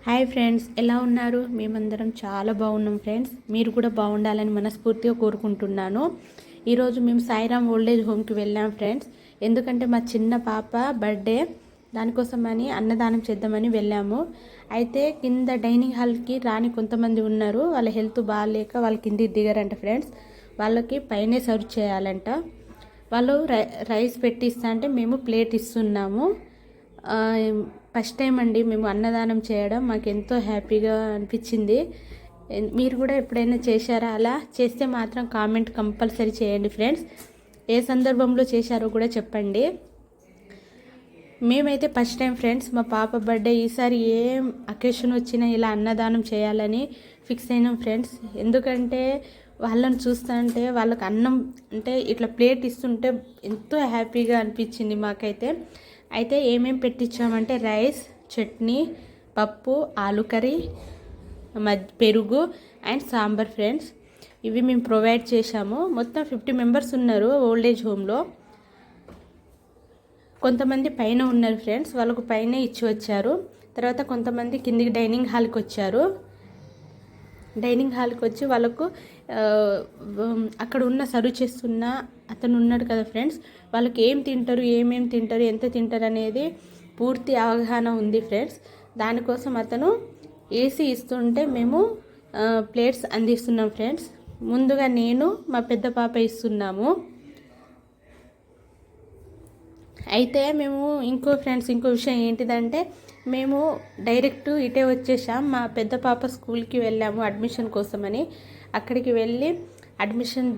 Hi friends, ఎలా ఉన్నారు? మేమందరం చాలా బాగున్నాం ఫ్రెండ్స్. మీరు కూడా బాగుండాలని మనస్ఫూర్తిగా కోరుకుంటున్నాను. ఈరోజు మేము సాయిరామ్ ఓల్డేజ్ హోమ్కి వెళ్ళాం ఫ్రెండ్స్. ఎందుకంటే మా చిన్న పాప బర్త్డే, దానికోసమని అన్నదానం చేద్దామని వెళ్ళాము. అయితే కింద డైనింగ్ హాల్కి రాని కొంతమంది ఉన్నారు. వాళ్ళ హెల్త్ బాగాలేక వాళ్ళు కిందికి దిగారంట ఫ్రెండ్స్. వాళ్ళకి పైనే సర్వ్ చేయాలంట. వాళ్ళు రైస్ పెట్టిస్తా అంటే మేము ప్లేట్ ఇస్తున్నాము. ఫస్ట్ టైం అండి మేము అన్నదానం చేయడం. మాకు ఎంతో హ్యాపీగా అనిపించింది. మీరు కూడా ఎప్పుడైనా చేశారా? అలా చేస్తే మాత్రం కామెంట్ కంపల్సరీ చేయండి ఫ్రెండ్స్. ఏ సందర్భంలో చేశారో కూడా చెప్పండి. మేమైతే ఫస్ట్ టైం ఫ్రెండ్స్, మా పాప బర్త్డే. ఈసారి ఏం అకేషన్ వచ్చినా ఇలా అన్నదానం చేయాలని ఫిక్స్ అయినాం ఫ్రెండ్స్. ఎందుకంటే వాళ్ళని చూస్తుంటే, వాళ్ళకి అన్నం అంటే ఇట్లా ప్లేట్ ఇస్తుంటే ఎంతో హ్యాపీగా అనిపించింది మాకైతే. అయితే ఏమేమి పెట్టించామంటే రైస్, చట్నీ, పప్పు, ఆలు కర్రీ, పెరుగు అండ్ సాంబార్ ఫ్రెండ్స్. ఇవి మేము ప్రొవైడ్ చేశాము. మొత్తం 50 మెంబర్స్ ఉన్నారు ఓల్డేజ్ హోమ్లో. కొంతమంది పైన ఉన్నారు ఫ్రెండ్స్, వాళ్ళకు పైన ఇచ్చి వచ్చారు. తర్వాత కొంతమంది కిందికి డైనింగ్ హాల్కి వచ్చారు. డైనింగ్ హాల్కి వచ్చి వాళ్ళకు అక్కడ ఉన్న సర్వ్ చేస్తున్న అతను ఉన్నాడు కదా ఫ్రెండ్స్, వాళ్ళకి ఏం తింటారు, ఏమేమి తింటారు, ఎంత తింటారు అనేది పూర్తి అవగాహన ఉంది ఫ్రెండ్స్. దానికోసం అతను ఏసీ ఇస్తుంటే మేము ప్లేట్స్ అందిస్తున్నాం ఫ్రెండ్స్. ముందుగా నేను, మా పెద్ద పాప ఇస్తున్నాము. అయితే మేము ఇంకో విషయం ఏంటిదంటే, మేము డైరెక్ట్ ఇటే వచ్చేసాం. మా పెద్ద పాప స్కూల్కి వెళ్ళాము అడ్మిషన్ కోసమని. అక్కడికి వెళ్ళి అడ్మిషన్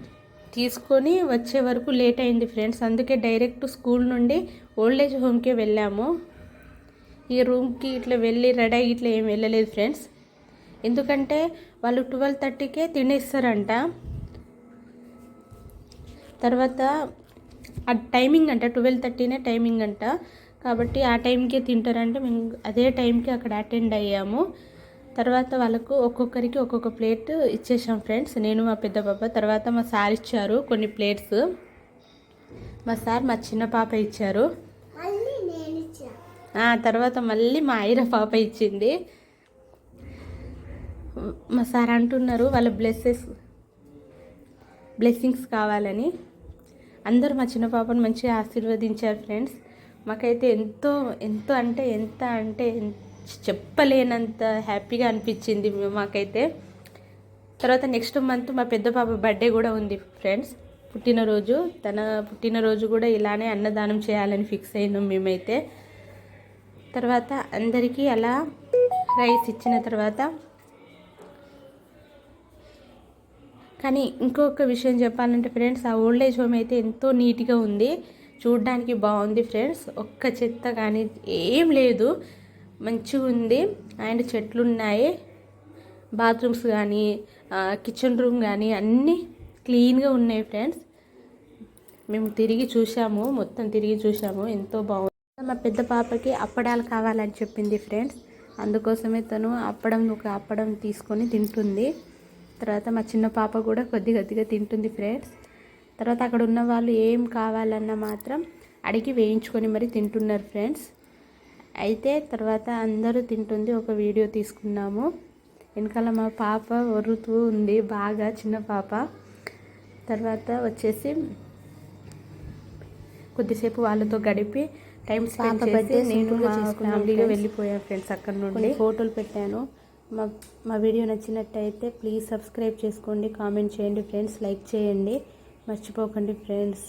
తీసుకొని వచ్చే వరకు లేట్ అయింది ఫ్రెండ్స్. అందుకే డైరెక్ట్ స్కూల్ నుండి ఓల్డేజ్ హోమ్కే వెళ్ళాము. ఈ రూమ్కి ఇట్లా వెళ్ళి రెడీ అయ్యి ఇట్లా ఏం వెళ్ళలేదు ఫ్రెండ్స్. ఎందుకంటే వాళ్ళు 12:30కే తినేస్తారంట. తర్వాత ఆ టైమింగ్ అంట 12:30నే టైమింగ్ అంట. కాబట్టి ఆ టైంకే తింటారంటే మేము అదే టైంకి అక్కడ అటెండ్ అయ్యాము. తర్వాత వాళ్ళకు ఒక్కొక్కరికి ఒక్కొక్క ప్లేట్ ఇచ్చేసాం ఫ్రెండ్స్, నేను, మా పెద్ద పాప. తర్వాత మా సార్ ఇచ్చారు కొన్ని ప్లేట్స్. మా సార్ మా చిన్న పాప ఇచ్చారు. తర్వాత మళ్ళీ మా ఐర పాప ఇచ్చింది. మా సార్ అంటున్నారు వాళ్ళ బ్లెస్సింగ్స్ కావాలని. అందరూ మా చిన్న పాపను మంచిగా ఆశీర్వదించారు ఫ్రెండ్స్. మాకైతే ఎంతో ఎంతో అంటే చెప్పలేనంత హ్యాపీగా అనిపించింది మాకైతే. తర్వాత నెక్స్ట్ మంత్ మా పెద్ద పాప బర్త్డే కూడా ఉంది ఫ్రెండ్స్, పుట్టినరోజు. తన పుట్టినరోజు కూడా ఇలానే అన్నదానం చేయాలని ఫిక్స్ అయినాం మేమైతే. తర్వాత అందరికీ అలా రైస్ ఇచ్చిన తర్వాత, కానీ ఇంకొక విషయం చెప్పాలంటే ఫ్రెండ్స్, ఆ ఓల్డేజ్ హోమ్ అయితే ఎంతో నీట్గా ఉంది, చూడడానికి బాగుంది ఫ్రెండ్స్. ఒక్క చెత్త కానీ ఏం లేదు, మంచిగా ఉంది. అండ్ చెట్లు ఉన్నాయి, బాత్రూమ్స్ కానీ కిచెన్ రూమ్ కానీ అన్నీ క్లీన్గా ఉన్నాయి ఫ్రెండ్స్. మేము మొత్తం తిరిగి చూసాము, ఎంతో బాగుంది. మా పెద్ద పాపకి అప్పడాలు కావాలని చెప్పింది ఫ్రెండ్స్. అందుకోసమే తను ఒక అప్పడం తీసుకొని తింటుంది. తర్వాత మా చిన్న పాప కూడా కొద్దిగా తింటుంది ఫ్రెండ్స్. తర్వాత అక్కడ ఉన్న వాళ్ళు ఏం కావాలన్నా మాత్రం అడిగి వేయించుకొని మరి తింటున్నారు ఫ్రెండ్స్. అయితే తర్వాత అందరూ తింటుంది ఒక వీడియో తీసుకున్నాము. వెనకాల మా పాప ఒర్రుతూ ఉంది బాగా, చిన్న పాప. తర్వాత వచ్చేసి కొద్దిసేపు వాళ్ళతో గడిపి టైం స్పెండ్ చేసి నేను మా ఫ్యామిలీగా వెళ్ళిపోయాను ఫ్రెండ్స్. అక్కడ నుండి ఫోటోలు పెట్టాను. మా వీడియో నచ్చినట్టయితే ప్లీజ్ సబ్స్క్రైబ్ చేసుకోండి, కామెంట్ చేయండి ఫ్రెండ్స్, లైక్ చేయండి, మర్చిపోకండి ఫ్రెండ్స్.